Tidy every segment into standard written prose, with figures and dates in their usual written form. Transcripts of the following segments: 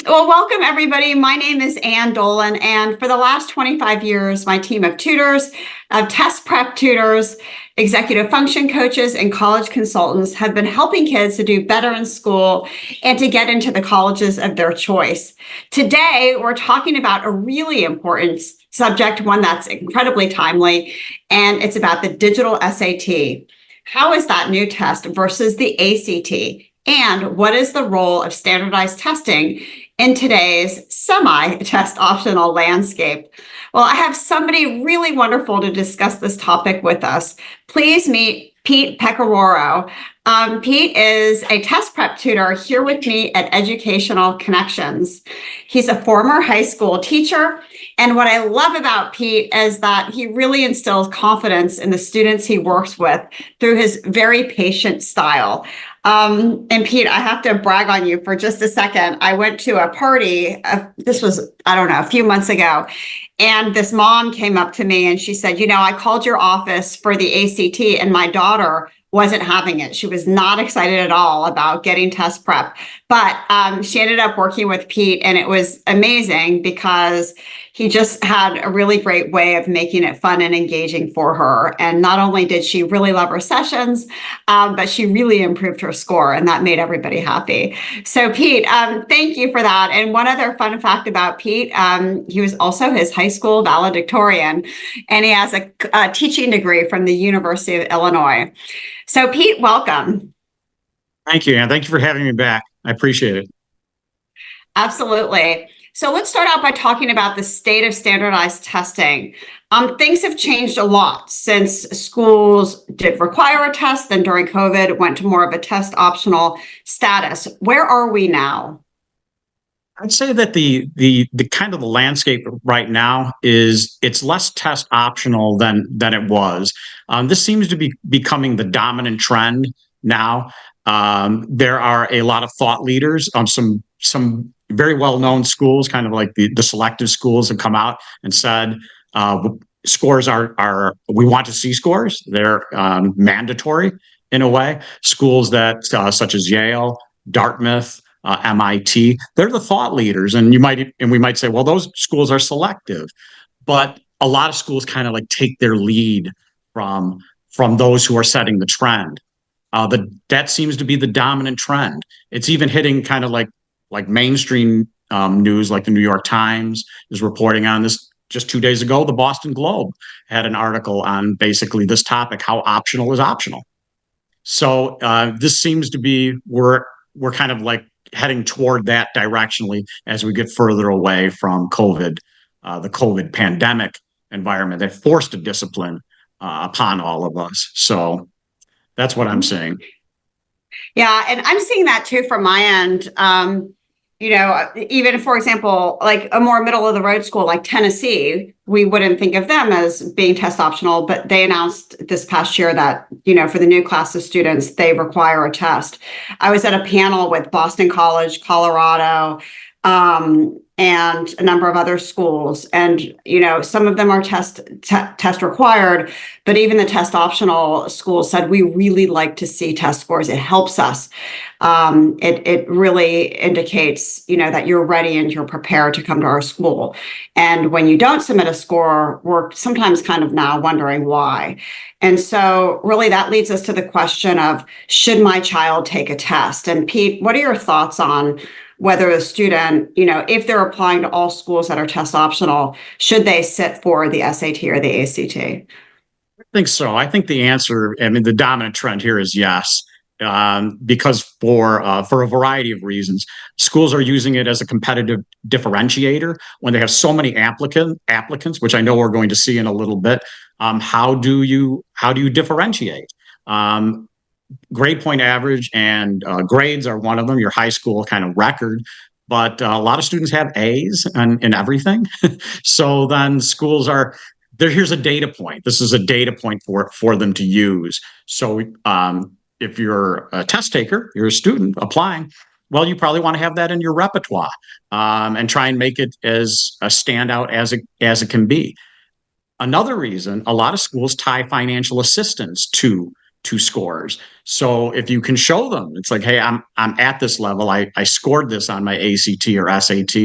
Well, welcome everybody. My name is Ann Dolin, and for the last 25 years, my team of tutors, of test prep tutors, executive function coaches, and college consultants have been helping kids to do better in school and to get into the colleges of their choice. Today, we're talking about a really important subject, one that's incredibly timely, and it's about the digital SAT. How is that new test versus the ACT? And what is the role of standardized testing in today's semi-test optional landscape? Well, I have somebody really wonderful to discuss this topic with us. Please meet Pete Pecoraro. Pete is a test prep tutor here with me at Educational Connections. He's a former high school teacher. And what I love about Pete is that he really instills confidence in the students he works with through his very patient style. And Pete, I have to brag on you for just a second. I went to a party, this was, I don't know, a few months ago, and this mom came up to me and she said, I called your office for the ACT and my daughter wasn't having it. She was not excited at all about getting test prep, but she ended up working with Pete, and it was amazing because he just had a really great way of making it fun and engaging for her. And not only did she really love her sessions, but she really improved her score, and that made everybody happy. So Pete, thank you for that. And one other fun fact about Pete, he was also his high school valedictorian, and he has a teaching degree from the University of Illinois. So Pete, welcome. Thank you, Ann. Thank you for having me back. I appreciate it. Absolutely. So let's start out by talking about the state of standardized testing. Things have changed a lot since schools did require a test, then during COVID, it went to more of a test optional status. Where are we now? I'd say that the kind of the landscape right now is it's less test optional than it was. This seems to be becoming the dominant trend now. There are a lot of thought leaders, some very well-known schools, kind of like the selective schools, have come out and said scores are we want to see scores. They're mandatory in a way. Schools that such as Yale, Dartmouth, MIT, they're the thought leaders, and we might say, well, those schools are selective, but a lot of schools kind of like take their lead from those who are setting the trend. That seems to be the dominant trend. It's even hitting kind of like mainstream news, like the New York Times is reporting on this. Just 2 days ago, the Boston Globe had an article on basically this topic: how optional is optional. So this seems to be we're kind of like heading toward that directionally as we get further away from COVID, the COVID pandemic environment that forced a discipline upon all of us. So that's what I'm seeing. Yeah, and I'm seeing that too from my end. Even for example, like a more middle of the road school like Tennessee, we wouldn't think of them as being test optional, but they announced this past year that, for the new class of students, they require a test. I was at a panel with Boston College, Colorado, and a number of other schools. And, some of them are test required, but even the test optional schools said, we really like to see test scores. It helps us. It really indicates, that you're ready and you're prepared to come to our school. And when you don't submit a score, we're sometimes kind of now wondering why. And so really that leads us to the question of, should my child take a test? And Pete, what are your thoughts on whether a student, if they're applying to all schools that are test optional, should they sit for the SAT or the ACT? I think so. I think the answer, the dominant trend here is yes, because for a variety of reasons, schools are using it as a competitive differentiator when they have so many applicants, which I know we're going to see in a little bit. How do you differentiate? Grade point average and grades are one of them, your high school kind of record, but a lot of students have A's in everything. So then schools are there. Here's a data point. This is a data point for them to use. So if you're a test taker, you're a student applying, well, you probably want to have that in your repertoire and try and make it as a standout as it can be. Another reason, a lot of schools tie financial assistance to to scores. So if you can show them, it's like, hey, I'm at this level. I scored this on my ACT or SAT.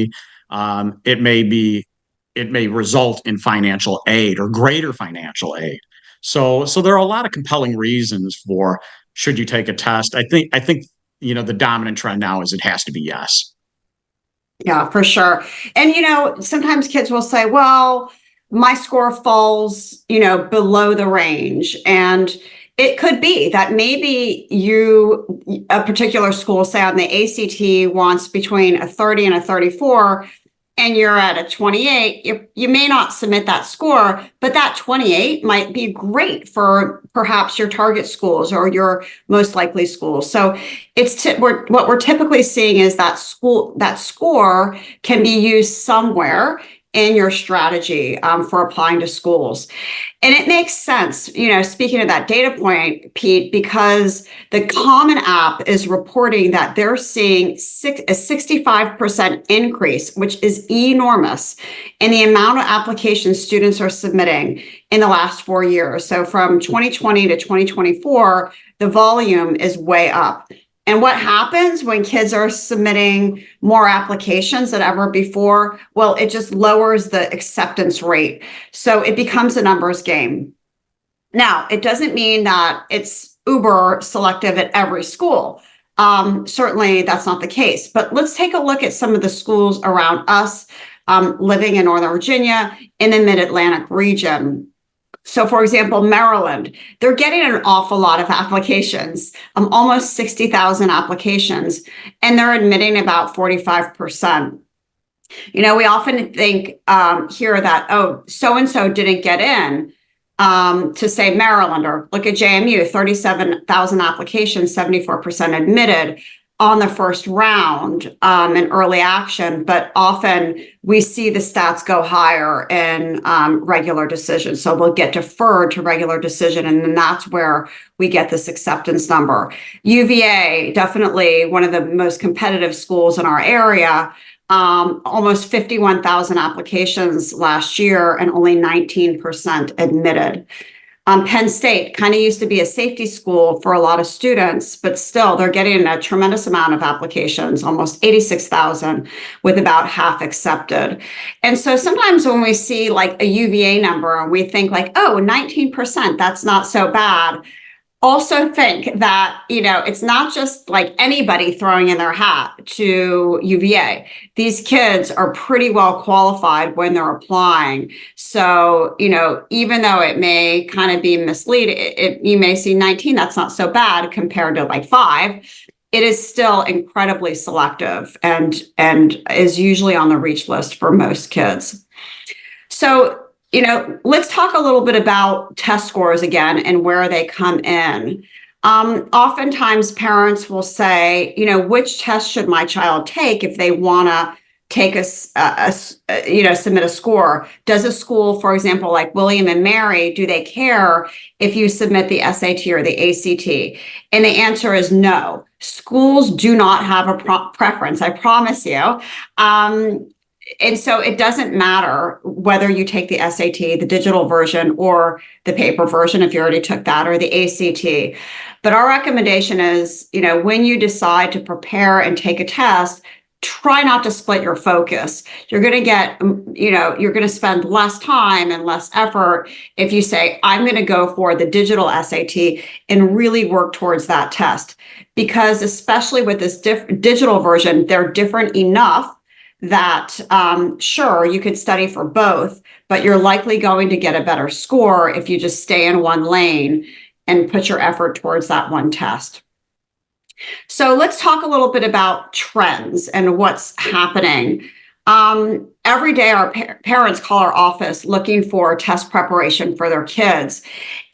It may result in financial aid or greater financial aid. So there are a lot of compelling reasons for should you take a test. I think the dominant trend now is it has to be yes. Yeah, for sure. And, sometimes kids will say, well, my score falls, below the range. And it could be that maybe a particular school, say on the ACT, wants between a 30 and a 34, and you're at a 28, you may not submit that score, but that 28 might be great for perhaps your target schools or your most likely schools. So what we're typically seeing is that score can be used somewhere in your strategy for applying to schools. And it makes sense, speaking of that data point, Pete, because the Common App is reporting that they're seeing a 65% increase, which is enormous, in the amount of applications students are submitting in the last 4 years. So from 2020 to 2024, the volume is way up. And what happens when kids are submitting more applications than ever before? Well, it just lowers the acceptance rate. So it becomes a numbers game. Now, it doesn't mean that it's uber selective at every school. Certainly, that's not the case. But let's take a look at some of the schools around us living in Northern Virginia in the Mid-Atlantic region. So, for example, Maryland, they're getting an awful lot of applications, almost 60,000 applications, and they're admitting about 45%. We often think here that, oh, so-and-so didn't get in to say Maryland, or look at JMU, 37,000 applications, 74% admitted on the first round in early action, but often we see the stats go higher in regular decision. So we'll get deferred to regular decision, and then that's where we get this acceptance number. UVA, definitely one of the most competitive schools in our area, almost 51,000 applications last year and only 19% admitted. Penn State kind of used to be a safety school for a lot of students, but still they're getting a tremendous amount of applications, almost 86,000, with about half accepted. And so sometimes when we see like a UVA number and we think like, oh, 19%, that's not so bad. Also think that, it's not just like anybody throwing in their hat to UVA. These kids are pretty well qualified when they're applying. So, even though it may kind of be misleading, you may see 19, that's not so bad compared to like 5. It is still incredibly selective and is usually on the reach list for most kids. So, let's talk a little bit about test scores again and where they come in. Oftentimes parents will say, which test should my child take if they want to take submit a score? Does a school, for example, like William and Mary, do they care if you submit the SAT or the ACT? And the answer is no. Schools do not have a preference, I promise you. And so it doesn't matter whether you take the SAT, the digital version, or the paper version, if you already took that, or the ACT. But our recommendation is, when you decide to prepare and take a test, try not to split your focus. You're going to get, you're going to spend less time and less effort if you say, I'm going to go for the digital SAT and really work towards that test. Because especially with this digital version, they're different enough that sure, you could study for both, but you're likely going to get a better score if you just stay in one lane and put your effort towards that one test. So let's talk a little bit about trends and what's happening. Every day, our parents call our office looking for test preparation for their kids.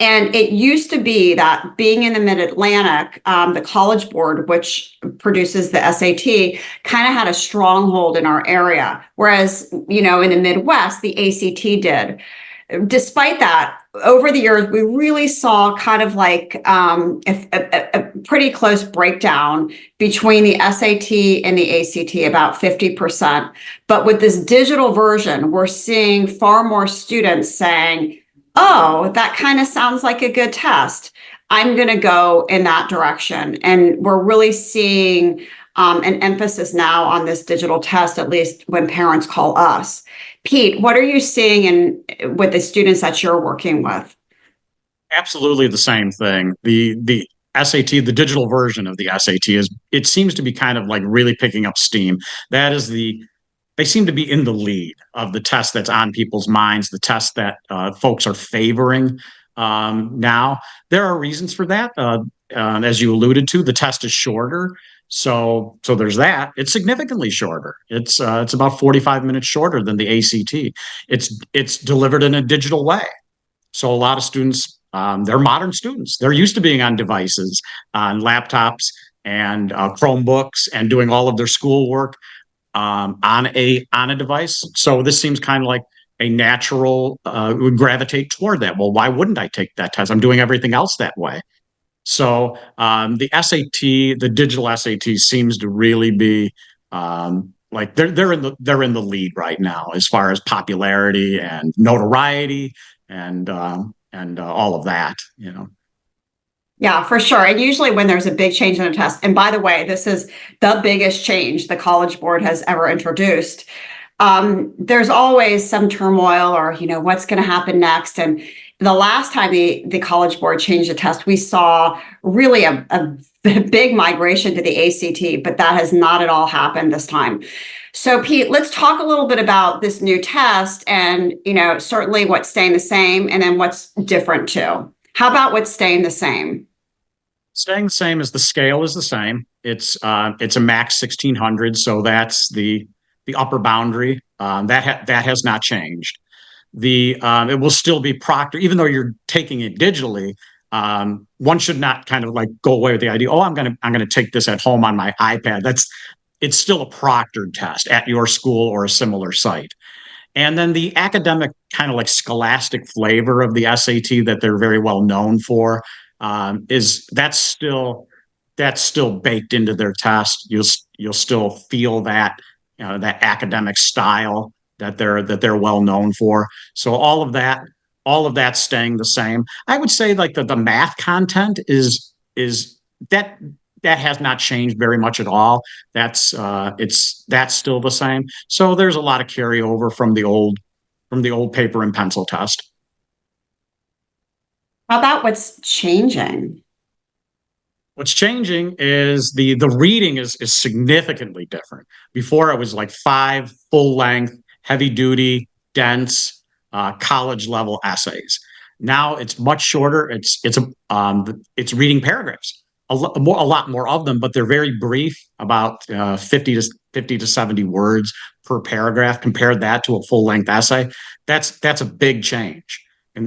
And it used to be that being in the Mid-Atlantic, the College Board, which produces the SAT, kind of had a stronghold in our area. Whereas, in the Midwest, the ACT did. Despite that, over the years, we really saw kind of like a pretty close breakdown between the SAT and the ACT, about 50%. But with this digital version, we're seeing far more students saying, oh, that kind of sounds like a good test. I'm going to go in that direction. And we're really seeing an emphasis now on this digital test, at least when parents call us. Pete, what are you seeing with the students that you're working with? Absolutely the same thing. The SAT, the digital version of the SAT is, it seems to be kind of like really picking up steam. That is they seem to be in the lead of the test that's on people's minds, the test that folks are favoring now. There are reasons for that. As you alluded to, the test is shorter. So there's that. It's significantly shorter. It's about 45 minutes shorter than the ACT. It's delivered in a digital way. So a lot of students, they're modern students. They're used to being on devices, on laptops and Chromebooks, and doing all of their schoolwork on a device. So this seems kind of like a natural would gravitate toward that. Well, why wouldn't I take that test? I'm doing everything else that way. So the SAT, the digital SAT, seems to really be like they're in the lead right now as far as popularity and notoriety and all of that. You know. Yeah, for sure. And usually when there's a big change in a test, and by the way, this is the biggest change the College Board has ever introduced. There's always some turmoil or, what's going to happen next. And the last time the College Board changed the test, we saw really a big migration to the ACT, but that has not at all happened this time. So Pete, let's talk a little bit about this new test and, certainly what's staying the same and then what's different too. How about what's staying the same? Staying the same is the scale is the same. It's a max 1600, so that's the upper boundary. That has not changed. It will still be proctored, even though you're taking it digitally. One should not kind of like go away with the idea, oh, I'm gonna take this at home on my iPad. It's still a proctored test at your school or a similar site. And then the academic kind of like scholastic flavor of the SAT that they're very well known for is that's still baked into their test. You'll still feel that that academic style that they're well known for. So all of that staying the same. I would say like the math content is that that has not changed very much at all. That's still the same. So there's a lot of carryover from the old paper and pencil test. How about what's changing? What's changing is the reading is significantly different. Before it was like 5 full length, heavy duty, dense, college level essays. Now it's much shorter. It's reading paragraphs, a lot more of them, but they're very brief, about 50 to 70 words per paragraph. Compare that to a full length essay. That's a big change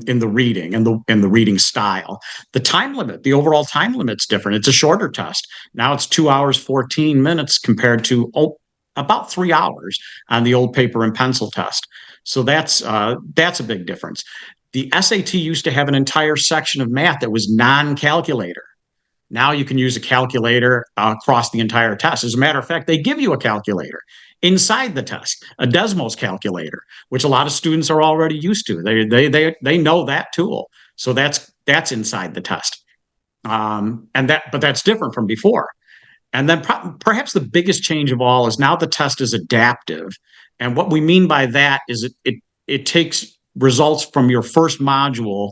in the reading and the reading style. The time limit, the overall time limit's different. It's a shorter test. Now it's 2 hours, 14 minutes compared to about 3 hours on the old paper and pencil test. So that's a big difference. The SAT used to have an entire section of math that was non-calculator. Now you can use a calculator across the entire test. As a matter of fact, they give you a calculator inside the test, a Desmos calculator, which a lot of students are already used to. They know that tool, so that's inside the test, but that's different from before. And then perhaps the biggest change of all is now the test is adaptive, and what we mean by that is it takes results from your first module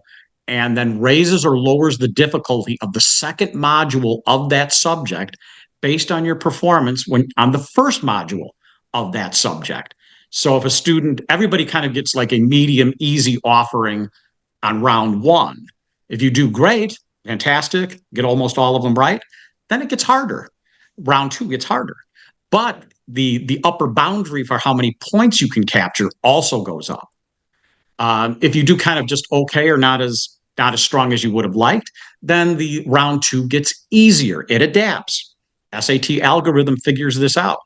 and then raises or lowers the difficulty of the second module of that subject based on your performance on the first module of that subject. So if a student, everybody kind of gets like a medium easy offering on round 1. If you do great, fantastic, get almost all of them right, then it gets harder. Round 2 gets harder. But the upper boundary for how many points you can capture also goes up. If you do kind of just okay or not as strong as you would have liked, then the round 2 gets easier. It adapts. SAT algorithm figures this out.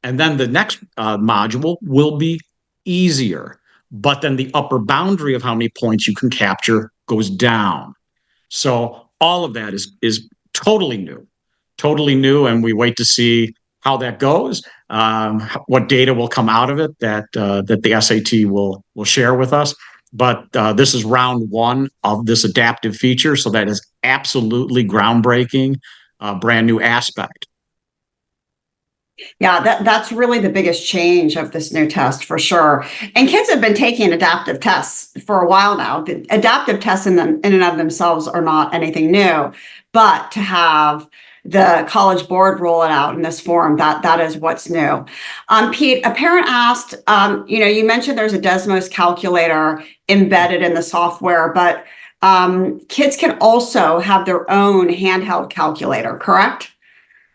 And then the next module will be easier. But then the upper boundary of how many points you can capture goes down. So all of that is totally new, and we wait to see how that goes, what data will come out of it that the SAT will share with us. but this is round one of this adaptive feature. So that is absolutely groundbreaking, brand new aspect. Yeah, that's really the biggest change of this new test for sure. And kids have been taking adaptive tests for a while now. The adaptive tests in and of themselves are not anything new, but to have the College Board roll it out in this form, that is what's new. Pete, a parent asked, you mentioned there's a Desmos calculator embedded in the software, but kids can also have their own handheld calculator, correct?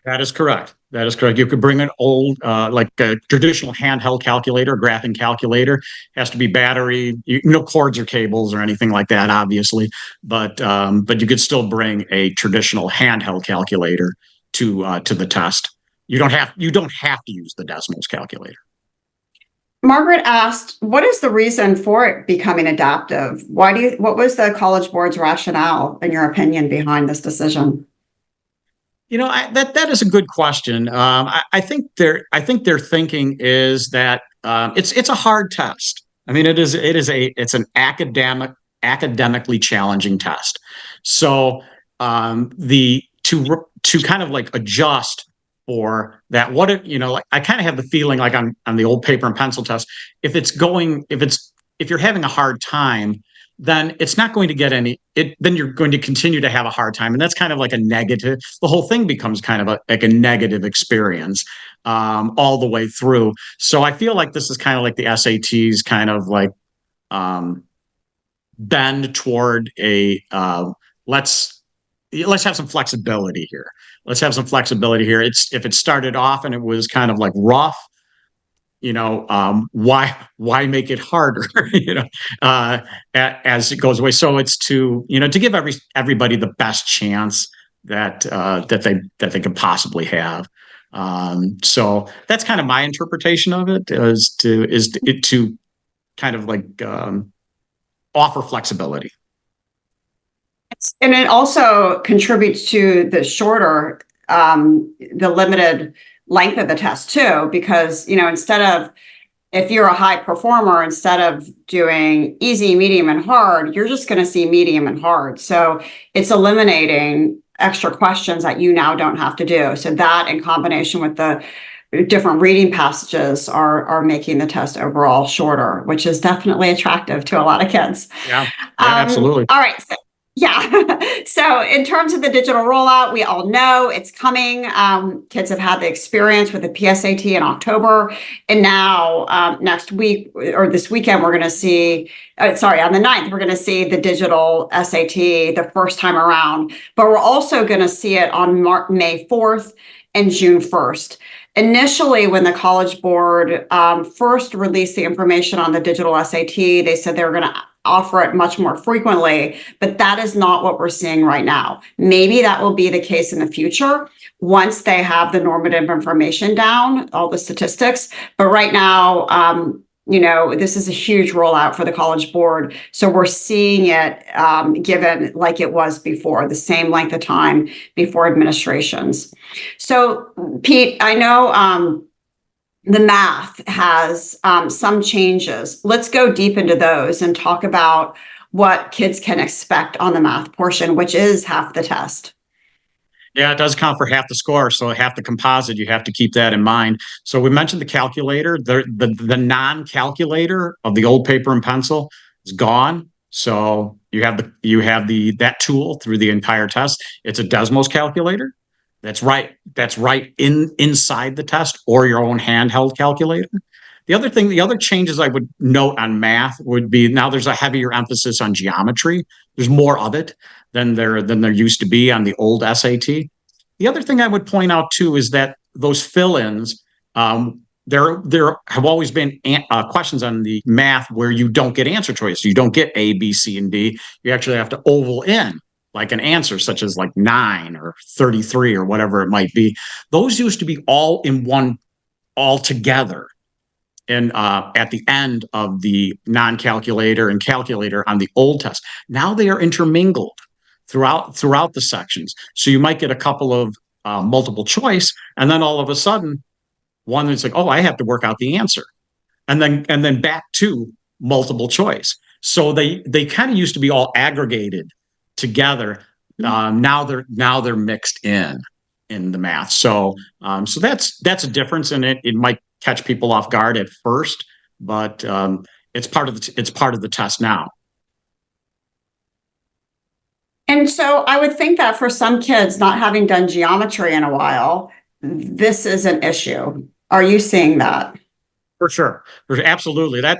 That is correct. That is correct. You could bring an old, like a traditional handheld calculator, graphing calculator. It has to be battery, no cords or cables or anything like that, obviously. But you could still bring a traditional handheld calculator to the test. You don't have to use the Desmos calculator. Margaret asked, what is the reason for it becoming adaptive? What was the College Board's rationale, in your opinion, behind this decision? That is a good question. I think their thinking is that it's a hard test. I mean, it's an academically challenging test. So the to kind of like adjust for that. What if like I kind of have the feeling like on the old paper and pencil test, if you're having a hard time, then it's not going to get then you're going to continue to have a hard time. And that's kind of like a negative. The whole thing becomes kind of like a negative experience all the way through. So I feel like this is kind of like the SATs kind of like bend toward a let's have some flexibility here. Let's have some flexibility here. If it started off and it was kind of like rough, why make it harder as it goes away. So it's to give everybody the best chance that they can possibly have. So that's kind of my interpretation of it, is to kind of like offer flexibility. And it also contributes to the limited length of the test too, because, if you're a high performer, instead of doing easy, medium, and hard, you're just going to see medium and hard. So it's eliminating extra questions that you now don't have to do. So that, in combination with the different reading passages, are making the test overall shorter, which is definitely attractive to a lot of kids. Yeah, absolutely. All right. Yeah. So in terms of the digital rollout, we all know it's coming. Kids have had the experience with the PSAT in October. And now next week or this weekend, we're going to see, on the 9th, we're going to see the digital SAT the first time around. But we're also going to see it on May 4th and June 1st. Initially, when the College Board first released the information on the digital SAT, they said they were going to offer it much more frequently, but that is not what we're seeing right now. Maybe that will be the case in the future once they have the normative information down, all the statistics. But right now, this is a huge rollout for the College Board. So we're seeing it given like it was before, the same length of time before administrations. So, Pete, I know the math has some changes. Let's go deep into those and talk about what kids can expect on the math portion, which is half the test. Yeah, it does count for half the score. So half the composite, you have to keep that in mind. So we mentioned the calculator. The non-calculator of the old paper and pencil is gone. So you have that tool through the entire test. It's a Desmos calculator. That's right. That's right inside the test, or your own handheld calculator. The other changes I would note on math would be, now there's a heavier emphasis on geometry. There's more of it than there used to be on the old SAT. The other thing I would point out too is that those fill-ins, there have always been questions on the math where you don't get answer choice. You don't get A, B, C, and D. You actually have to oval in like an answer, such as like 9 or 33 or whatever it might be. Those used to be all in one, all together. And at the end of the non-calculator and calculator on the old test, now they are intermingled throughout the sections. So you might get a couple of multiple choice, and then all of a sudden, one is like, oh, I have to work out the answer, and then back to multiple choice. So they kind of used to be all aggregated together. Now they're mixed in the math. So that's a difference, and it might catch people off guard at first, but it's part of the test now. And so I would think that for some kids not having done geometry in a while, this is an issue. Are you seeing that? For sure. Absolutely. That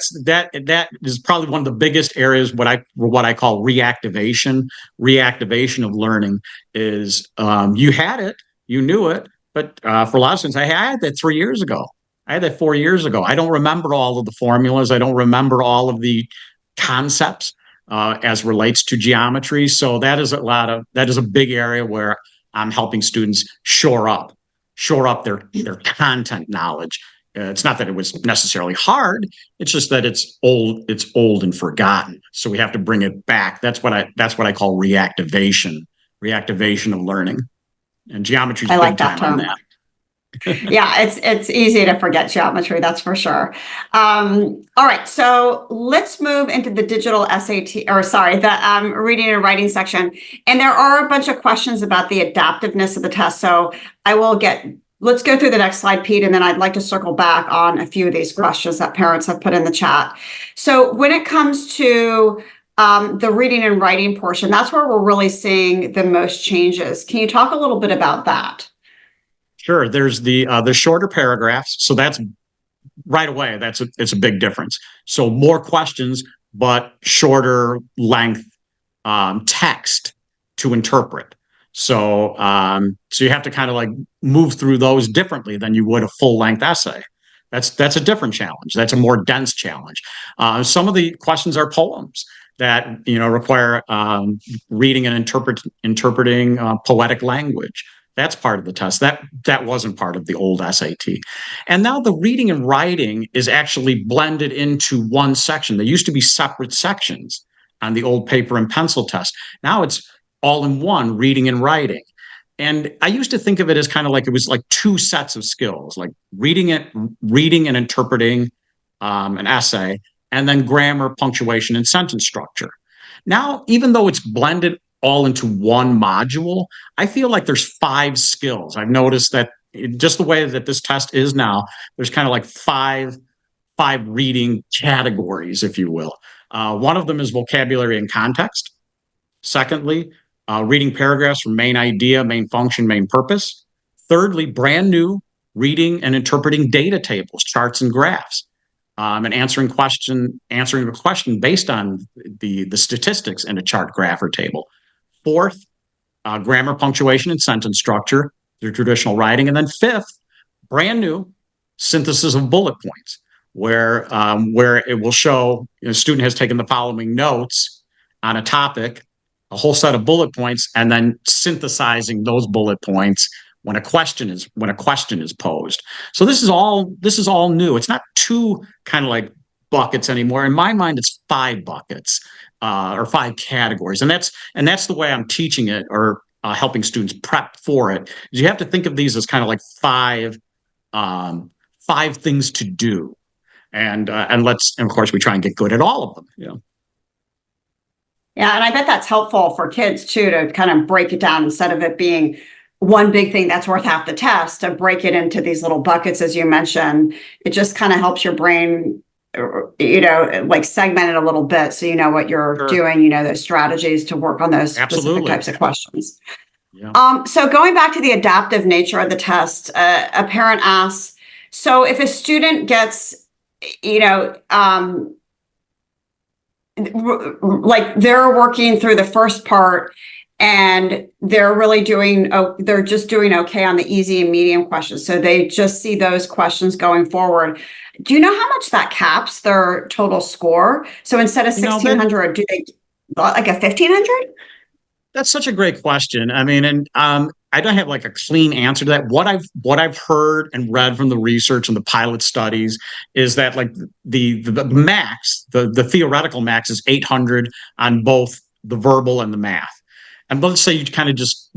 is probably one of the biggest areas what I call reactivation of learning is you had it, you knew it, but for a lot of students, I had that 3 years ago. I had that 4 years ago. I don't remember all of the formulas. I don't remember all of the concepts as relates to geometry. So that is a big area where I'm helping students shore up their content knowledge. It's not that it was necessarily hard. It's just that it's old and forgotten. So we have to bring it back. That's what I call reactivation of learning. And geometry's I big like that time on term. that. Yeah, it's easy to forget geometry, that's for sure. All right, so let's move into the digital SAT, or sorry, the reading and writing section. And there are a bunch of questions about the adaptiveness of the test. So let's go through the next slide, Pete, and then I'd like to circle back on a few of these questions that parents have put in the chat. So when it comes to the reading and writing portion, that's where we're really seeing the most changes. Can you talk a little bit about that? Sure. There's the shorter paragraphs. So that's right away. It's a big difference. So more questions, but shorter length text to interpret. So you have to kind of like move through those differently than you would a full length essay. That's a different challenge. That's a more dense challenge. Some of the questions are poems that require reading and interpreting poetic language. That's part of the test. That wasn't part of the old SAT. And now the reading and writing is actually blended into one section. There used to be separate sections on the old paper and pencil test. Now it's all in one, reading and writing. And I used to think of it as kind of like it was like two sets of skills, like reading and interpreting an essay, and then grammar, punctuation, and sentence structure. Now, even though it's blended all into one module, I feel like there's 5 skills. I've noticed that just the way that this test is now, there's kind of like five reading categories, if you will. One of them is vocabulary and context. Secondly, reading paragraphs from main idea, main function, main purpose. Thirdly, brand new reading and interpreting data tables, charts, and graphs, and answering a question based on the statistics in a chart, graph, or table. Fourth, grammar, punctuation, and sentence structure through traditional writing. And then fifth, brand new synthesis of bullet points, where it will show a student has taken the following notes on a topic, a whole set of bullet points, and then synthesizing those bullet points when a question is posed. So this is all new. It's not 2 kind of like buckets anymore. In my mind, it's 5 buckets or 5 categories, and that's the way I'm teaching it or helping students prep for it. You have to think of these as kind of like 5 things to do, and of course we try and get good at all of them. Yeah, and I bet that's helpful for kids too, to kind of break it down instead of it being one big thing that's worth half the test, to break it into these little buckets, as you mentioned. It just kind of helps your brain, like segment it a little bit so you know what you're Sure. doing, those strategies to work on those Absolutely. specific types of questions. Yeah. So going back to the adaptive nature of the test, a parent asks, so if a student gets, like they're working through the first part and they're just doing okay on the easy and medium questions, so they just see those questions going forward, do you know how much that caps their total score? So instead of 1,600, do they like a 1,500? That's such a great question. I mean, and I don't have like a clean answer to that. What I've heard and read from the research and the pilot studies is that like the max, the theoretical max is 800 on both the verbal and the math. And let's say you kind of just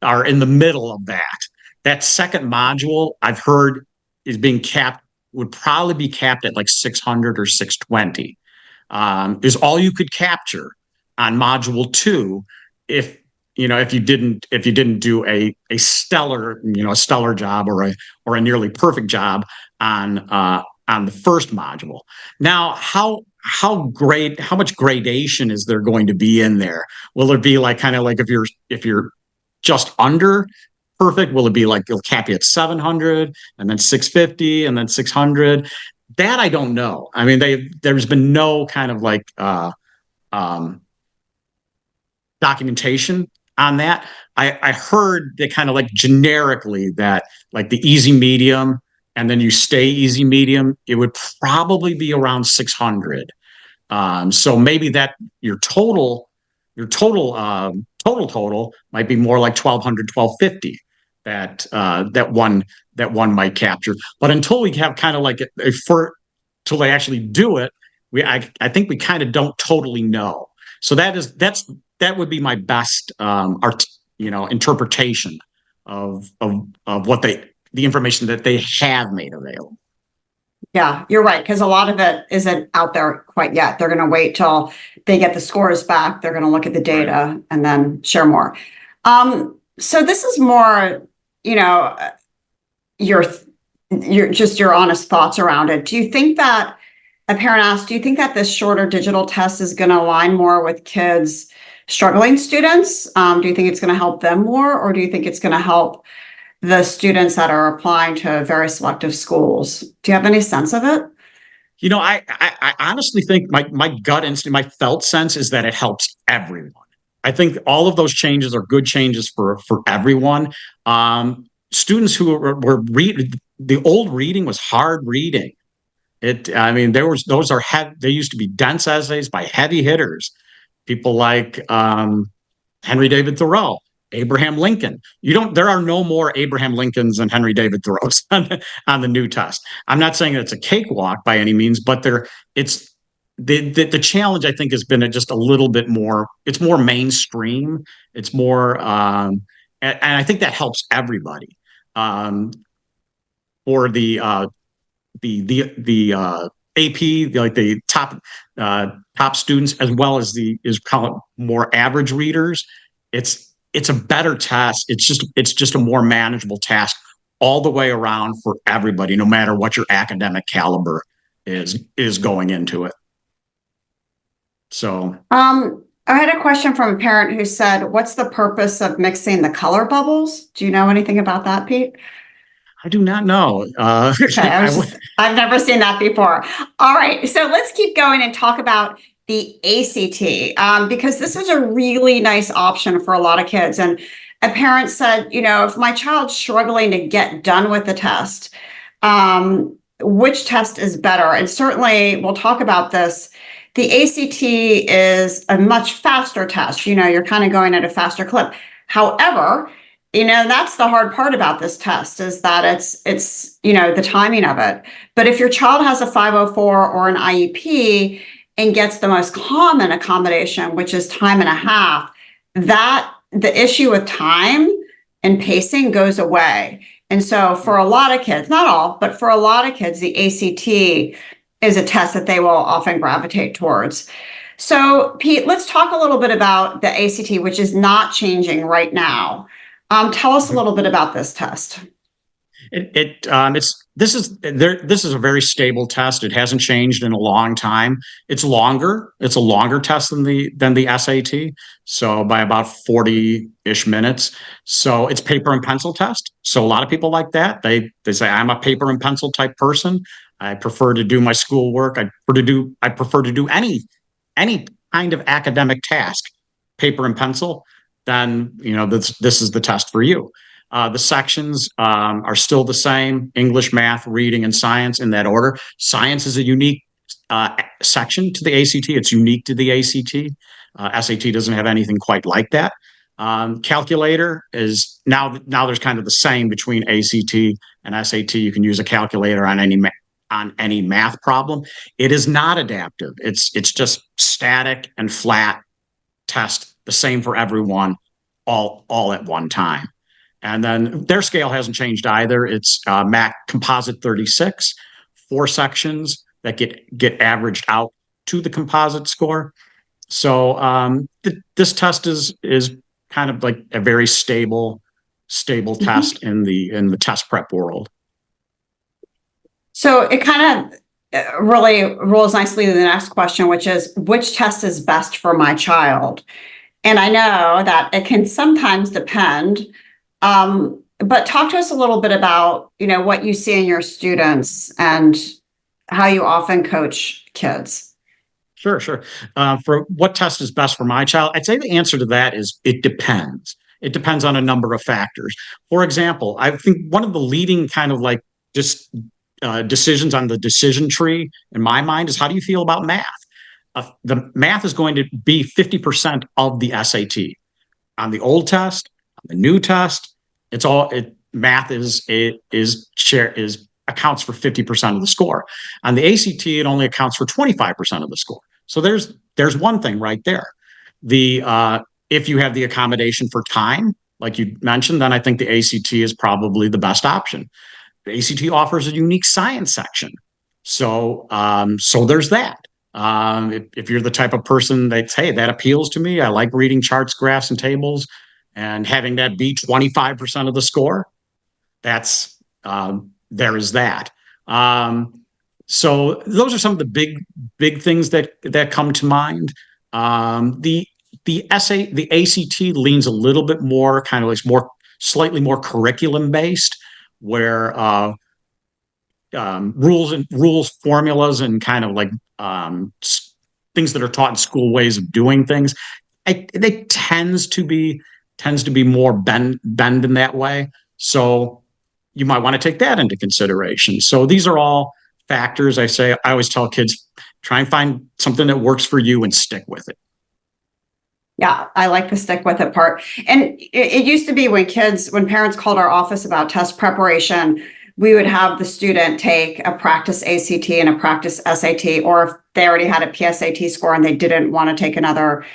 are in the middle of that. That second module I've heard is being capped, would probably be capped at like 600 or 620. is all you could capture on module 2 if if you didn't do a stellar a stellar job or a nearly perfect job on the first module. Now, how much gradation is there going to be in there? Will it be like kind of like if you're just under perfect? Will it be like it'll cap you at 700 and then 650 and then 600? That I don't know. I mean, there's been no kind of like um, documentation on that. I heard that kind of like generically that like the easy medium and then you stay easy medium, it would probably be around 600. So maybe that your total might be more like 1200, 1250 that one might capture. But until we have kind of like till they actually do it, I think we kind of don't totally know. So that would be my best interpretation of what the information that they have made available. Yeah, you're right, because a lot of it isn't out there quite yet. They're going to wait till they get the scores back. They're going to look at the data and then share more. So this is more, your just your honest thoughts around it. Do you think that a parent asked, do you think that this shorter digital test is going to align more with kids, struggling students? Do you think it's going to help them more, or do you think it's going to help the students that are applying to very selective schools? Do you have any sense of it? I honestly think my gut instinct, my felt sense is that it helps everyone. I think all of those changes are good changes for everyone. Students who were the old reading was hard reading. I mean, they used to be dense essays by heavy hitters, people like Henry David Thoreau, Abraham Lincoln. There are no more Abraham Lincolns and Henry David Thoreaus on the new test. I'm not saying that it's a cakewalk by any means, but it's the challenge I think has been just a little bit more. It's more mainstream. It's more, and I think that helps everybody. For the AP, like the top students, as well as call it more average readers. It's a better test. It's just a more manageable task all the way around for everybody, no matter what your academic caliber is going into it. So, I had a question from a parent who said, "What's the purpose of mixing the color bubbles?" Do you know anything about that, Pete? I do not know. Okay, I've never seen that before. All right, so let's keep going and talk about the ACT, because this is a really nice option for a lot of kids. And a parent said, if my child's struggling to get done with the test, which test is better? And certainly we'll talk about this. The ACT is a much faster test. You're kind of going at a faster clip. However, that's the hard part about this test, is that it's the timing of it. But if your child has a 504 or an IEP and gets the most common accommodation, which is time and a half, that the issue with time and pacing goes away. And so for a lot of kids, not all, but for a lot of kids, the ACT is a test that they will often gravitate towards. So Pete, let's talk a little bit about the ACT, which is not changing right now. Tell us a little bit about this test. This is a very stable test. It hasn't changed in a long time. It's longer. It's a longer test than the SAT. So by about 40-ish minutes. So it's paper and pencil test. So a lot of people like that. They say, I'm a paper and pencil type person. I prefer to do my schoolwork. I prefer to do any kind of academic task, paper and pencil. Then this is the test for you. The sections are still the same: English, math, reading, and science in that order. Science is a unique section to the ACT. It's unique to the ACT. SAT doesn't have anything quite like that. Calculator is now there's kind of the same between ACT and SAT. You can use a calculator on any math problem. It is not adaptive. It's just static and flat test, the same for everyone, all at one time. And then their scale hasn't changed either. It's MAC Composite 36, 4 sections that get averaged out to the composite score. So this test is kind of like a very stable test in the test prep world. So it kind of really rolls nicely to the next question, which is which test is best for my child? And I know that it can sometimes depend, but talk to us a little bit about, what you see in your students and how you often coach kids. Sure. For what test is best for my child, I'd say the answer to that is it depends. It depends on a number of factors. For example, I think one of the leading kind of like just decisions on the decision tree in my mind is how do you feel about math? The math is going to be 50% of the SAT. On the old test, on the new test, math is accounts for 50% of the score. On the ACT, it only accounts for 25% of the score. So there's one thing right there. If you have the accommodation for time, like you mentioned, then I think the ACT is probably the best option. The ACT offers a unique science section. So there's that. If you're the type of person that's, hey, that appeals to me, I like reading charts, graphs, and tables, and having that be 25% of the score, there is that. So those are some of the big things that come to mind. The ACT leans a little bit more kind of like slightly more curriculum based, where rules, formulas, and kind of like things that are taught in school, ways of doing things. It tends to be more bend in that way. So you might want to take that into consideration. So these are all factors. I always tell kids, try and find something that works for you and stick with it. Yeah, I like the stick with it part. And it used to be when parents called our office about test preparation, we would have the student take a practice ACT and a practice SAT, or if they already had a PSAT score and they didn't want to take another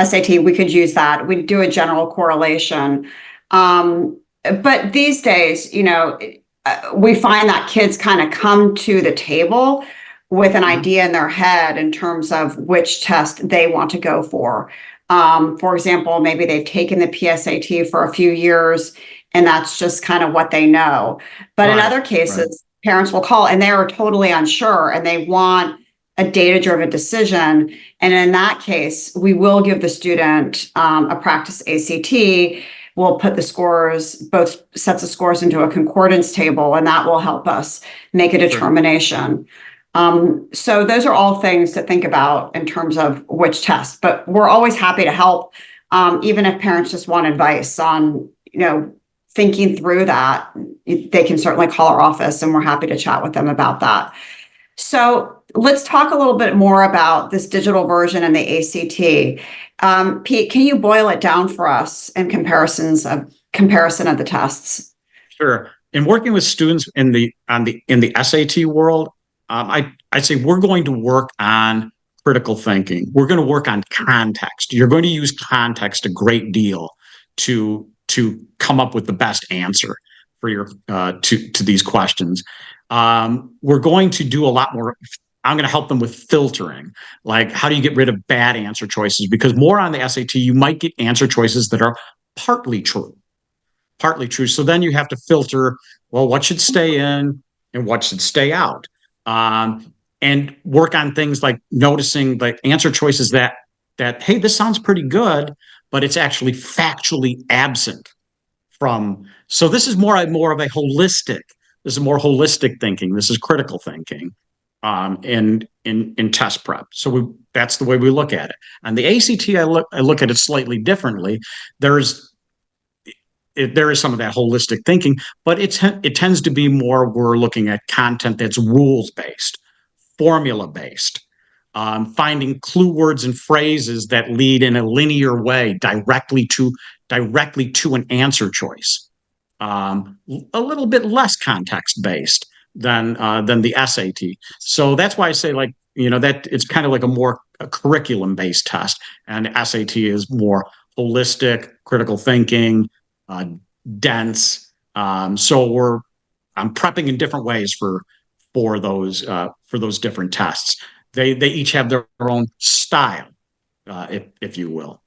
SAT, we could use that. We'd do a general correlation. But these days, we find that kids kind of come to the table with an idea in their head in terms of which test they want to go for. For example, maybe they've taken the PSAT for a few years and that's just kind of what they know. But in other cases, parents will call and they are totally unsure and they want a data-driven decision. And in that case, we will give the student a practice ACT. We'll put the scores, both sets of scores, into a concordance table, and that will help us make a determination. So those are all things to think about in terms of which test, but we're always happy to help, even if parents just want advice on, thinking through that. They can certainly call our office and we're happy to chat with them about that. So let's talk a little bit more about this digital version and the ACT. Pete, can you boil it down for us in comparison of the tests? Sure. In working with students in the SAT world, I say we're going to work on critical thinking. We're going to work on context. You're going to use context a great deal to come up with the best answer for your to these questions. We're going to do a lot more. I'm going to help them with filtering, like how do you get rid of bad answer choices? Because more on the SAT, you might get answer choices that are partly true. So then you have to filter, well, what should stay in and what should stay out. And work on things like noticing the answer choices that, hey, this sounds pretty good, but it's actually factually absent from. So this is more of a holistic. This is more holistic thinking. This is critical thinking in test prep. So that's the way we look at it. On the ACT, I look at it slightly differently. There is some of that holistic thinking, but it tends to be more, we're looking at content that's rules based, formula based, finding clue words and phrases that lead in a linear way directly to an answer choice. A little bit less context based than the SAT. So that's why I say, like, that it's kind of like a curriculum based test, and SAT is more holistic, critical thinking, dense. I'm prepping in different ways for those different tests. they each have their own style, if you will.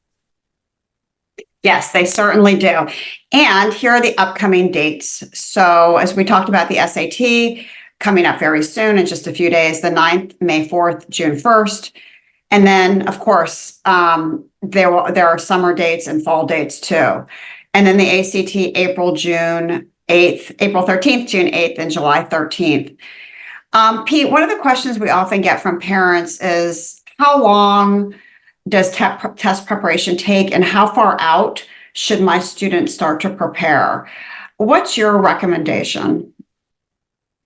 Yes, they certainly do. And here are the upcoming dates. So as we talked about the SAT coming up very soon in just a few days, the 9th, May 4th, June 1st. And then, of course, there are summer dates and fall dates too. And then the ACT, April 13th, June 8th, and July 13th. Pete, one of the questions we often get from parents is how long does test preparation take and how far out should my students start to prepare? What's your recommendation?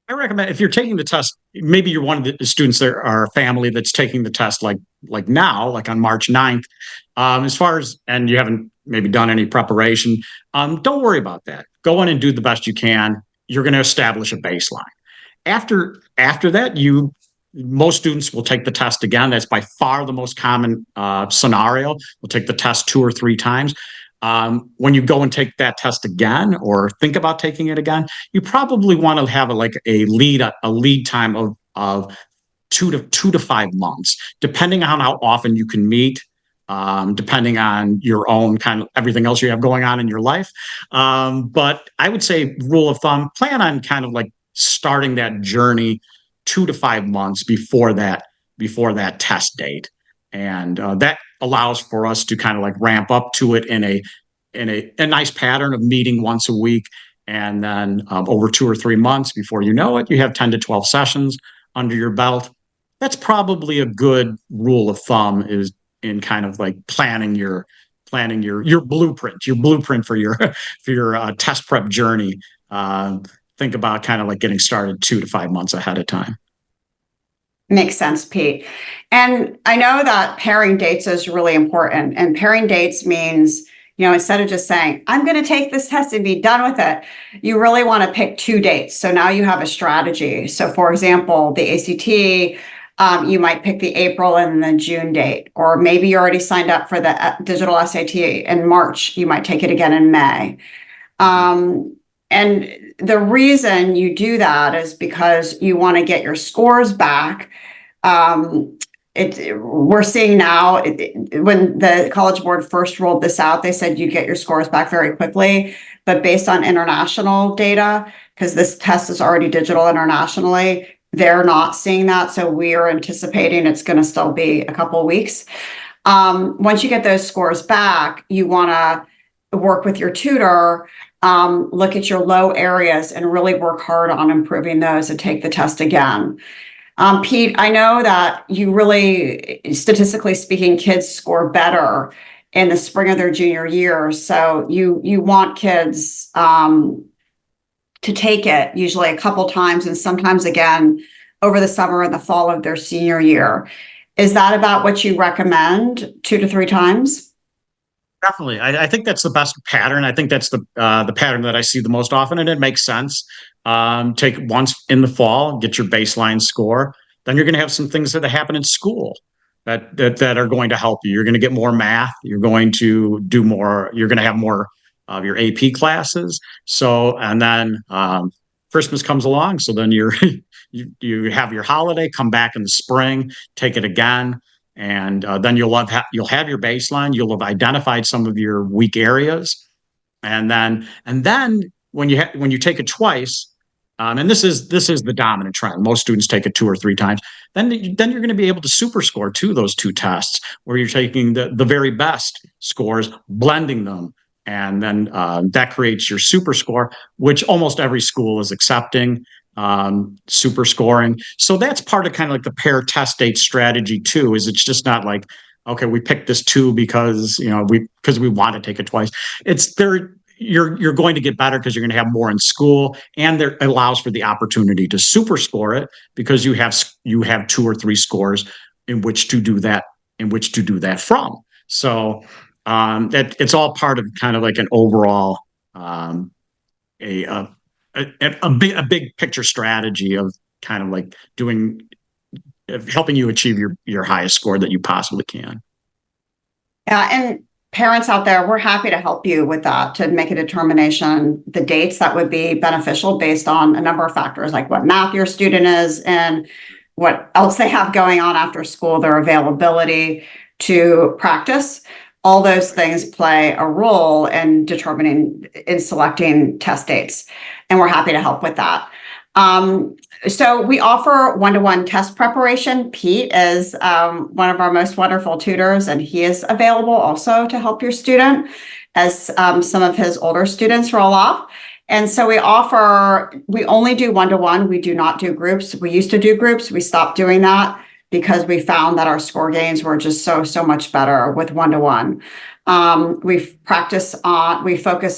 I recommend if you're taking the test, maybe you're one of the students that are a family that's taking the test like now, like on March 9th. As far as, and you haven't maybe done any preparation, don't worry about that. Go in and do the best you can. You're going to establish a baseline. After that, most students will take the test again. That's by far the most common scenario. We'll take the test 2 or 3 times. When you go and take that test again, or think about taking it again, you probably want to have a lead time of 2 to 5 months, depending on how often you can meet, depending on your own kind of everything else you have going on in your life. But I would say, rule of thumb, plan on kind of like starting that journey 2 to 5 months before that test date, and that allows for us to kind of like ramp up to it in a nice pattern of meeting once a week, and then over 2 or 3 months, before you know it, you have 10 to 12 sessions under your belt. That's probably a good rule of thumb, is in kind of like planning your blueprint for your test prep journey. Think about kind of like getting started 2 to 5 months ahead of time. Makes sense, Pete. And I know that pairing dates is really important. And pairing dates means, instead of just saying, I'm going to take this test and be done with it, you really want to pick 2 dates. So now you have a strategy. So for example, the ACT, you might pick the April and the June date, or maybe you already signed up for the digital SAT in March. You might take it again in May. And the reason you do that is because you want to get your scores back. We're seeing now, when the College Board first rolled this out, they said you'd get your scores back very quickly. But based on international data, because this test is already digital internationally, they're not seeing that. So we are anticipating it's going to still be a couple of weeks. Once you get those scores back, you want to work with your tutor, look at your low areas and really work hard on improving those and take the test again. Pete, I know that you really, statistically speaking, kids score better in the spring of their junior year. So you want kids to take it usually a couple times and sometimes again over the summer and the fall of their senior year. Is that about what you recommend, 2 to 3 times? Definitely. I think that's the best pattern. I think that's the pattern that I see the most often, and it makes sense. Take it once in the fall, get your baseline score. Then you're going to have some things that happen in school that are going to help you. You're going to get more math. You're going to do more. You're going to have more of your AP classes. So, and then Christmas comes along. So then you have your holiday, come back in the spring, take it again. And then you'll have your baseline. You'll have identified some of your weak areas, and then when you take it twice, and this is the dominant trend. Most students take it 2 or 3 times. Then you're going to be able to super score those 2 tests, where you're taking the very best scores, blending them, and then that creates your super score, which almost every school is accepting. Super scoring. So that's part of kind of like the pair test date strategy too, is it's just not like, okay, we picked this 2 because we want to take it twice. It's there. You're going to get better because you're going to have more in school, and there allows for the opportunity to super score it because you have 2 or 3 scores in which to do that from. So that it's all part of kind of like an overall a big picture strategy of kind of like helping you achieve your highest score that you possibly can. Yeah, and parents out there, we're happy to help you with that, to make a determination, the dates that would be beneficial based on a number of factors, like what math your student is and what else they have going on after school, their availability to practice. All those things play a role in selecting test dates, and we're happy to help with that. So we offer one-to-one test preparation. Pete is one of our most wonderful tutors, and he is available also to help your student as some of his older students roll off. And so we only do one-to-one. We do not do groups. We used to do groups. We stopped doing that because we found that our score gains were just so much better with one-to-one. We focus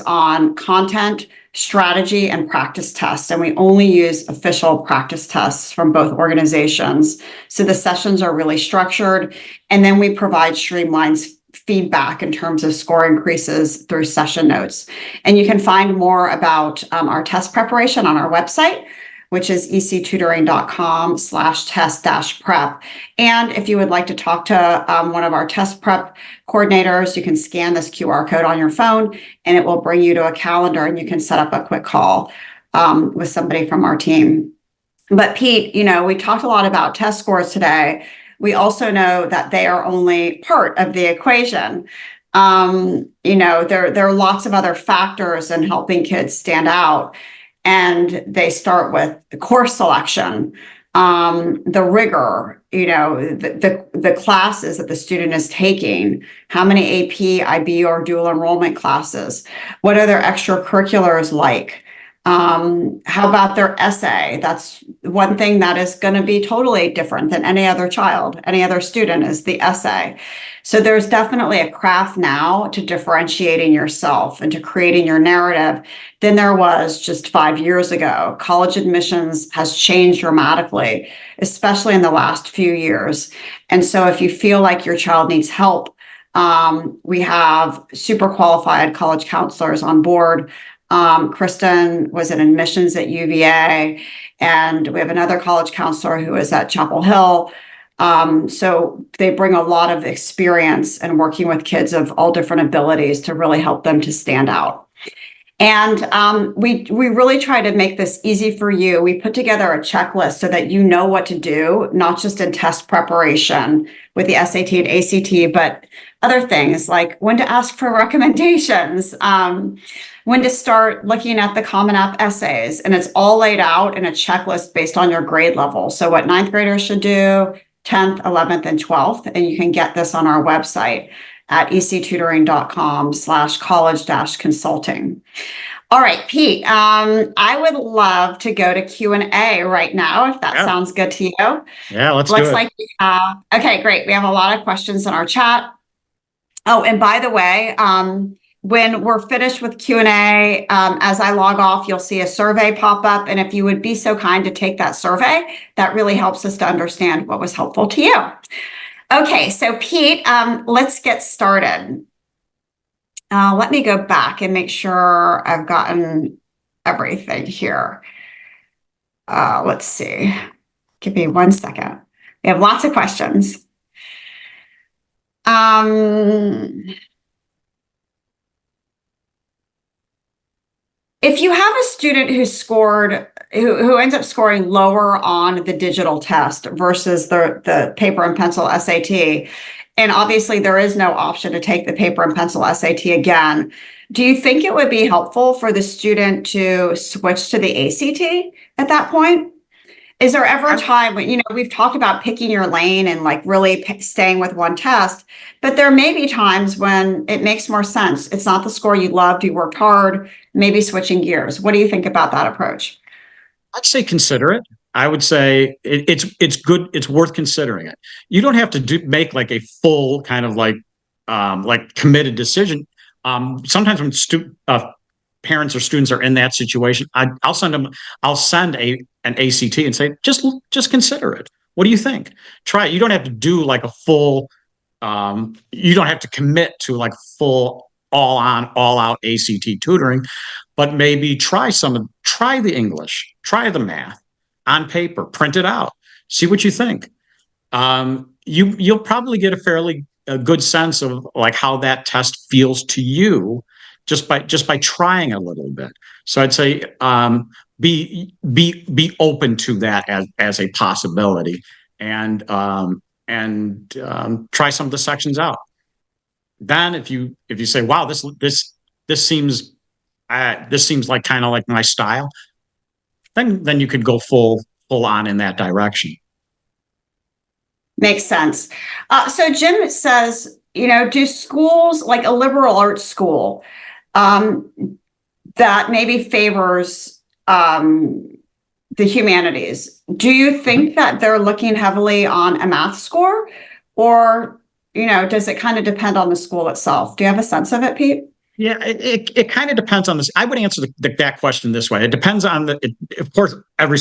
on content, strategy, and practice tests, and we only use official practice tests from both organizations. So the sessions are really structured, and then we provide streamlined feedback in terms of score increases through session notes. And you can find more about our test preparation on our website, which is ectutoring.com/test-prep. And if you would like to talk to one of our test prep coordinators, you can scan this QR code on your phone and it will bring you to a calendar and you can set up a quick call with somebody from our team. But Pete, we talked a lot about test scores today. We also know that they are only part of the equation. There are lots of other factors in helping kids stand out. And they start with the course selection, the rigor, the classes that the student is taking, how many AP, IB, or dual enrollment classes, what are their extracurriculars like? How about their essay? That's one thing that is going to be totally different than any other student is the essay. So there's definitely a craft now to differentiating yourself and to creating your narrative than there was just 5 years ago. College admissions has changed dramatically, especially in the last few years. And so if you feel like your child needs help, we have super qualified college counselors on board. Kristen was in admissions at UVA, and we have another college counselor who is at Chapel Hill. So they bring a lot of experience in working with kids of all different abilities to really help them to stand out. And we really try to make this easy for you. We put together a checklist so that you know what to do, not just in test preparation with the SAT and ACT, but other things like when to ask for recommendations, when to start looking at the Common App essays. And it's all laid out in a checklist based on your grade level. So what ninth graders should do, 10th, 11th, and 12th. And you can get this on our website at ectutoring.com/college-consulting. All right, Pete, I would love to go to Q&A right now, if that sounds good to you. Yeah, let's Looks do it. like okay, great. We have a lot of questions in our chat. Oh, and by the way, when we're finished with Q&A, as I log off, you'll see a survey pop up. And if you would be so kind to take that survey, that really helps us to understand what was helpful to you. Okay, so Pete, let's get started. Let me go back and make sure I've gotten everything here. Let's see. Give me 1 second. We have lots of questions. If you have a student who ends up scoring lower on the digital test versus the paper and pencil SAT, and obviously there is no option to take the paper and pencil SAT again, do you think it would be helpful for the student to switch to the ACT at that point? Is there ever a time when, we've talked about picking your lane and like really staying with one test, but there may be times when it makes more sense. It's not the score you loved, you worked hard, maybe switching gears. What do you think about that approach? I'd say consider it. I would say it's good. It's worth considering it. You don't have to make like a full kind of like committed decision. Sometimes when parents or students are in that situation, I'll send an ACT and say, just consider it. What do you think? Try it. You don't have to do like a full, you don't have to commit to like full all out ACT tutoring, but maybe try the English, try the math on paper, print it out, see what you think. You'll probably get a fairly good sense of like how that test feels to you just by trying a little bit. So I'd say be open to that as a possibility, and try some of the sections out. Then if you say, wow, this seems like kind of like my style, then you could go full on in that direction. Makes sense. So Jim says, do schools like a liberal arts school that maybe favors the humanities, do you think that they're looking heavily on a math score, or, does it kind of depend on the school itself? Do you have a sense of it, Pete? Yeah, it kind of depends on this. I would answer that question this way. It depends on of course,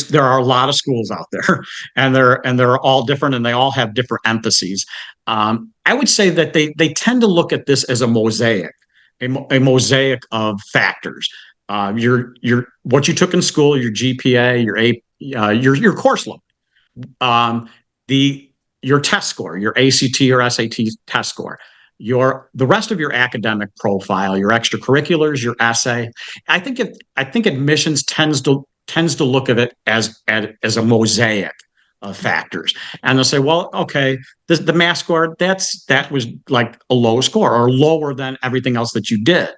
there are a lot of schools out there, and they're all different, and they all have different emphases. I would say that they tend to look at this as a mosaic, a mosaic of factors. Your what you took in school, your GPA, your course load, your test score, your ACT or SAT test score, the rest of your academic profile, your extracurriculars, your essay. I think admissions tends to look at it as a mosaic of factors, and they'll say, well, okay, the math score, that was like a low score or lower than everything else that you did.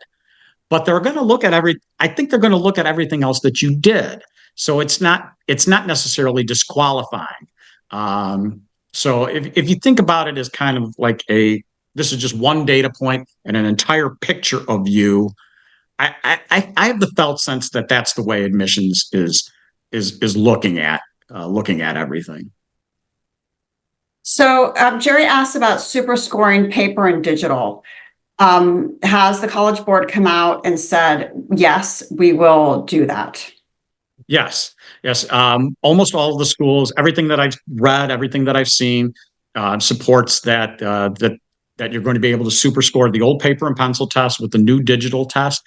But they're going to look at I think they're going to look at everything else that you did. So it's not necessarily disqualifying. So if you think about it as kind of like this is just one data point and an entire picture of you, I have the felt sense that that's the way admissions is looking at everything. So Jerry asked about super scoring paper and digital. Has the College Board come out and said, yes, we will do that? Yes. Almost all of the schools, everything that I've read, everything that I've seen, supports that you're going to be able to super score the old paper and pencil test with the new digital test.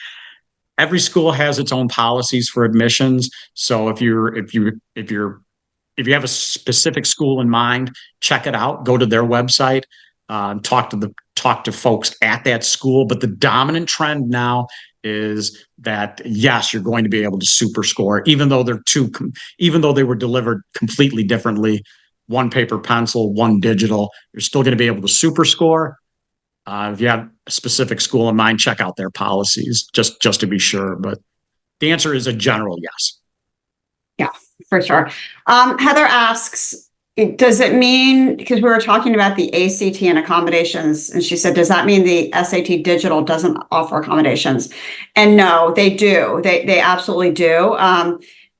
Every school has its own policies for admissions. So if you have a specific school in mind, check it out. Go to their website, talk to folks at that school. But the dominant trend now is that, yes, you're going to be able to super score, even though they were delivered completely differently. One paper pencil, one digital. You're still going to be able to super score. If you have a specific school in mind, check out their policies just to be sure. But the answer is a general yes. Yeah, for sure. Heather asks, does it mean, because we were talking about the ACT and accommodations, and she said, does that mean the SAT digital doesn't offer accommodations? And no, they do. They absolutely do.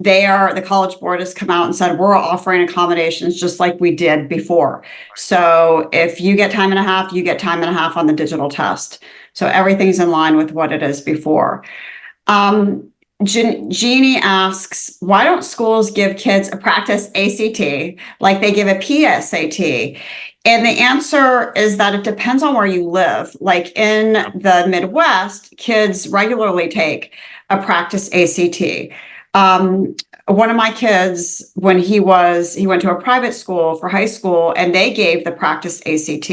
The College Board has come out and said, we're offering accommodations just like we did before. So if you get time and a half, you get time and a half on the digital test. So everything's in line with what it is before. Jeannie asks, why don't schools give kids a practice ACT like they give a PSAT? And the answer is that it depends on where you live. Like in the Midwest, kids regularly take a practice ACT. One of my kids, when he went to a private school for high school, and they gave the practice ACT,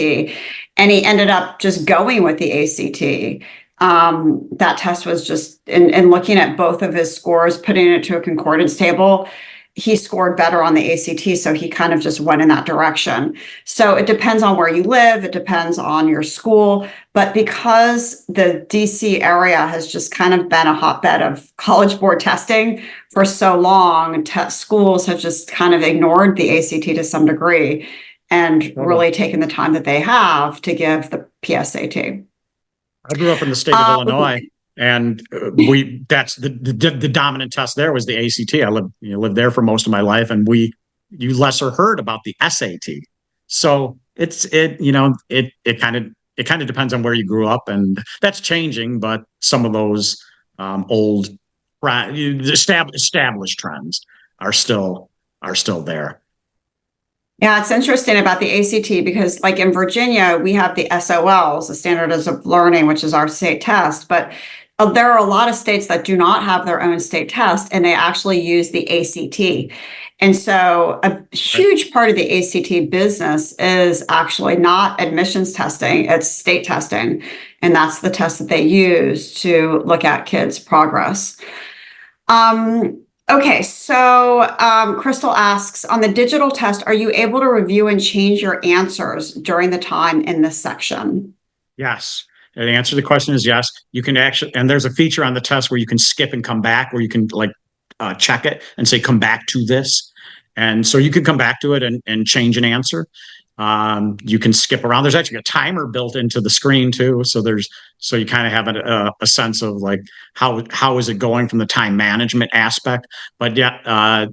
and he ended up just going with the ACT. That test was just, in looking at both of his scores, putting it to a concordance table, he scored better on the ACT. So he kind of just went in that direction. So it depends on where you live. It depends on your school. But because the DC area has just kind of been a hotbed of College Board testing for so long, schools have just kind of ignored the ACT to some degree and really taken the time that they have to give the PSAT. I grew up in the state of Illinois, and that's the dominant test there was the ACT. I lived there for most of my life, and you lesser heard about the SAT. So it kind of depends on where you grew up, and that's changing. But some of those old established trends are still there. Yeah, it's interesting about the ACT because, like in Virginia, we have the SOLs, the Standards of Learning, which is our state test, but there are a lot of states that do not have their own state test, and they actually use the ACT. And so a huge part of the ACT business is actually not admissions testing, it's state testing. And that's the test that they use to look at kids' progress. Okay, so Crystal asks, on the digital test, are you able to review and change your answers during the time in this section? Yes. And the answer to the question is yes. You can actually, and there's a feature on the test where you can skip and come back, where you can like check it and say, come back to this. And so you can come back to it and change an answer. You can skip around. There's actually a timer built into the screen too. So you kind of have a sense of like, how is it going from the time management aspect? But yeah,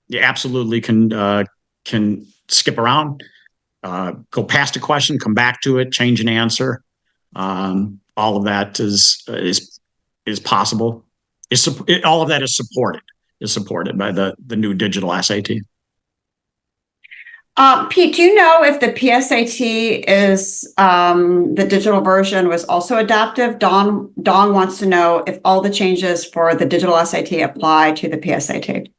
you absolutely can skip around, go past a question, come back to it, change an answer. All of that is possible. All of that is supported by the new digital SAT. Pete, do you know if the PSAT is the digital version was also adaptive? Dawn wants to know if all the changes for the digital SAT apply to the PSAT.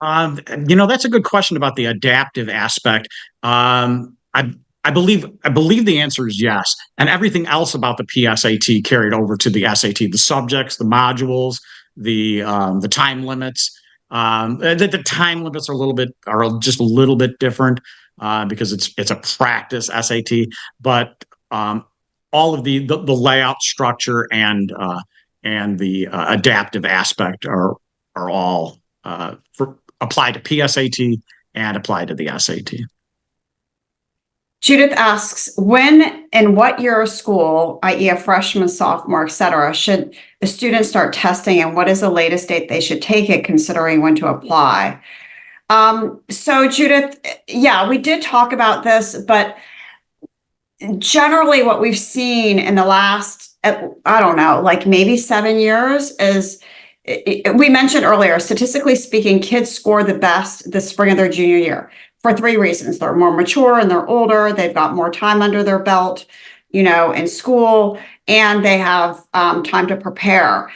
That's a good question about the adaptive aspect. I believe the answer is yes, and everything else about the PSAT carried over to the SAT: the subjects, the modules, the time limits. The time limits are just a little bit different because it's a practice SAT, but all of the layout, structure, and the adaptive aspect are all applied to PSAT and applied to the SAT. Judith asks, when and what year of school, i.e. a freshman, sophomore, et cetera, should the student start testing, and what is the latest date they should take it, considering when to apply? So Judith, yeah, we did talk about this, but generally what we've seen in the last, I don't know, like maybe 7 years is, we mentioned earlier, statistically speaking, kids score the best the spring of their junior year for 3 reasons. They're more mature and they're older. They've got more time under their belt, in school, and they have time to prepare.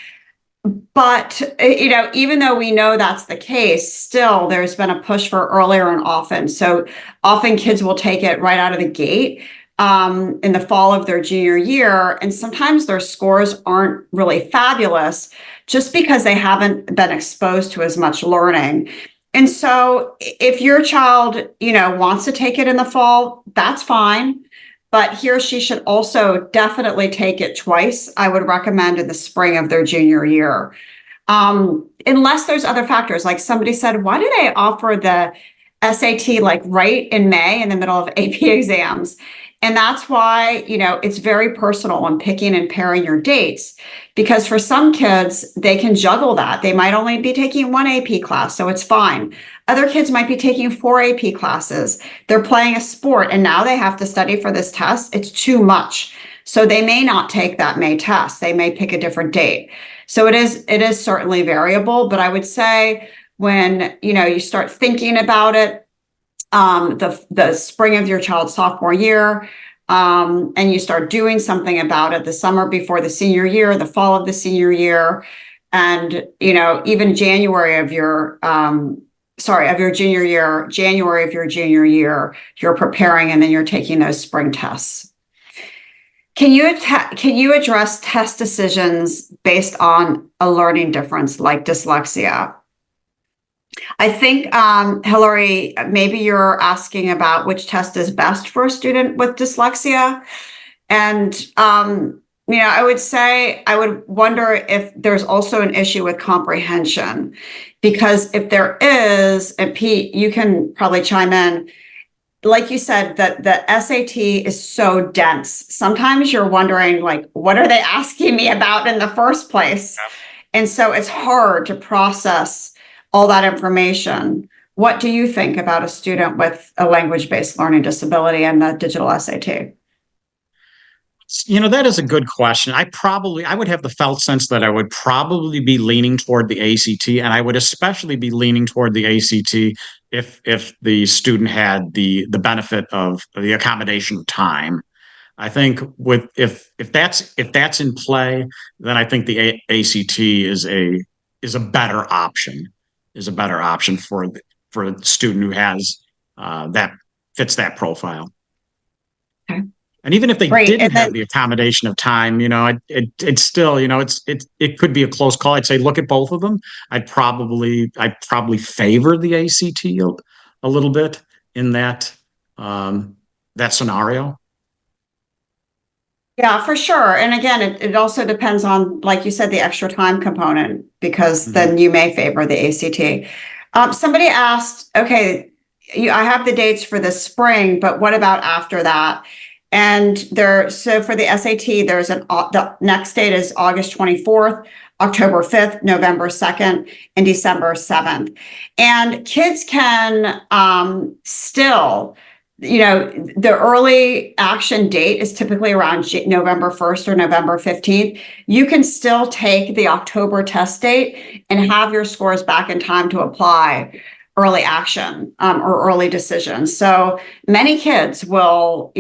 But, even though we know that's the case, still there's been a push for earlier and often. So often kids will take it right out of the gate in the fall of their junior year. And sometimes their scores aren't really fabulous just because they haven't been exposed to as much learning. And so if your child, wants to take it in the fall, that's fine. But he or she should also definitely take it twice. I would recommend in the spring of their junior year. Unless there's other factors, like somebody said, why do they offer the SAT like right in May in the middle of AP exams? And that's why, it's very personal in picking and pairing your dates, because for some kids, they can juggle that. They might only be taking 1 AP class, so it's fine. Other kids might be taking 4 AP classes. They're playing a sport and now they have to study for this test. It's too much. So they may not take that May test. They may pick a different date. So it is certainly variable, but I would say when, you start thinking about it, the spring of your child's sophomore year, and you start doing something about it the summer before the senior year, the fall of the senior year, and even January of your junior year, January of your junior year, you're preparing and then you're taking those spring tests. Can you address test decisions based on a learning difference like dyslexia? I think, Hillary, maybe you're asking about which test is best for a student with dyslexia. And, I would say, I would wonder if there's also an issue with comprehension, because if there is, and Pete, you can probably chime in, like you said, that the SAT is so dense. Sometimes you're wondering, like, what are they asking me about in the first place? And so it's hard to process all that information. What do you think about a student with a language-based learning disability and the digital SAT? That is a good question. I would have the felt sense that I would probably be leaning toward the ACT, and I would especially be leaning toward the ACT if the student had the benefit of the accommodation of time. I think if that's in play, then I think the ACT is a better option, for a student who has that fits that profile. Okay. And even if they Great. didn't And have then, the accommodation of time, it's still, it could be a close call. I'd say look at both of them. I'd probably favor the ACT a little bit in that scenario. yeah, for sure. And again, it also depends on, like you said, the extra time component, because Mhm. then you may favor the ACT. Somebody asked, okay, I have the dates for the spring, but what about after that? And so for the SAT, the next date is August 24th, October 5th, November 2nd, and December 7th. And kids can still, the early action date is typically around November 1st or November 15th. You can still take the October test date and have your scores back in time to apply early action, or early decisions. So many kids will,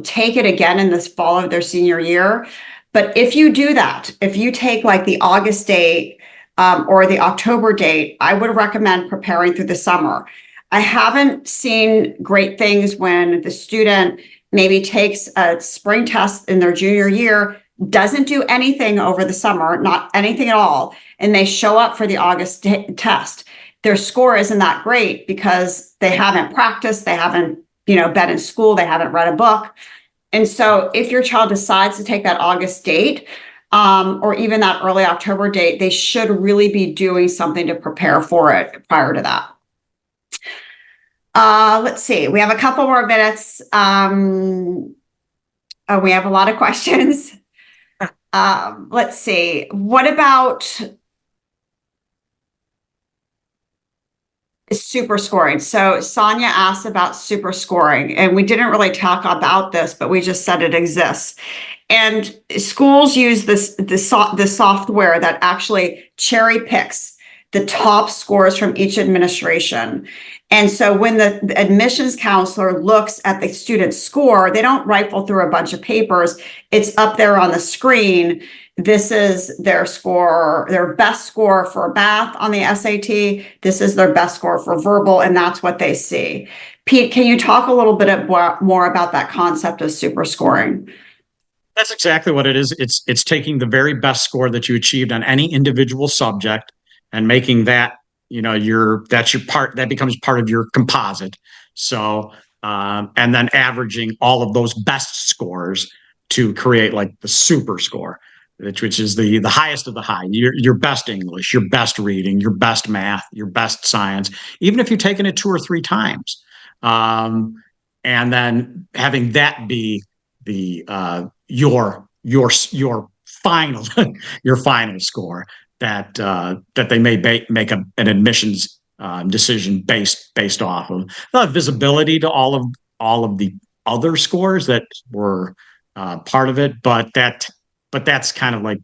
take it again in this fall of their senior year. But if you do that, if you take like the August date, or the October date, I would recommend preparing through the summer. I haven't seen great things when the student maybe takes a spring test in their junior year, doesn't do anything over the summer, not anything at all, and they show up for the August test. Their score isn't that great because they haven't practiced, they haven't, been in school, they haven't read a book. And so if your child decides to take that August date, or even that early October date, they should really be doing something to prepare for it prior to that. Let's see. We have a couple more minutes. We have a lot of questions. Let's see. What about super scoring? So Sonia asked about super scoring, and we didn't really talk about this, but we just said it exists. And schools use the software that actually cherry picks the top scores from each administration. And so when the admissions counselor looks at the student's score, they don't rifle through a bunch of papers. It's up there on the screen. This is their score, their best score for math on the SAT. This is their best score for verbal, and that's what they see. Pete, can you talk a little bit more about that concept of super scoring? That's exactly what it is. It's taking the very best score that you achieved on any individual subject and making that, that becomes part of your composite. So, and then averaging all of those best scores to create like the super score, which is the highest of the high. Your best English, your best reading, your best math, your best science, even if you've taken it 2 or 3 times. And then having that be the your final your final score that they may make an admissions decision based off of. They'll have visibility to all of the other scores that were part of it, but that's kind of like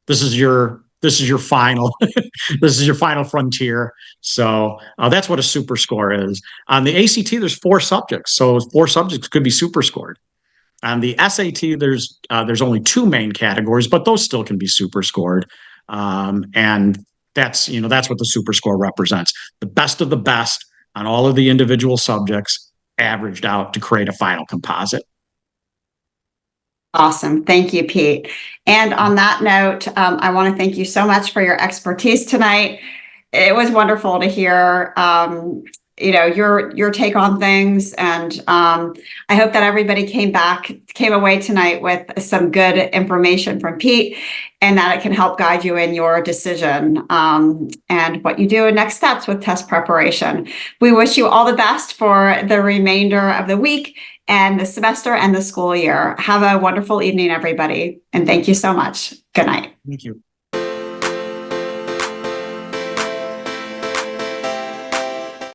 this is your final this is your final frontier. So that's what a super score is. On the ACT, there's 4 subjects, so 4 subjects could be super scored. On the SAT, there's only 2 main categories, but those still can be super scored. And that's what the super score represents: the best of the best on all of the individual subjects, averaged out to create a final composite. Awesome. Thank you, Pete. And on that note, I want to thank you so much for your expertise tonight. It was wonderful to hear, your take on things. And I hope that everybody came away tonight with some good information from Pete, and that it can help guide you in your decision, and what you do in next steps with test preparation. We wish you all the best for the remainder of the week and the semester and the school year. Have a wonderful evening, everybody. And thank you so much. Good night. Thank you.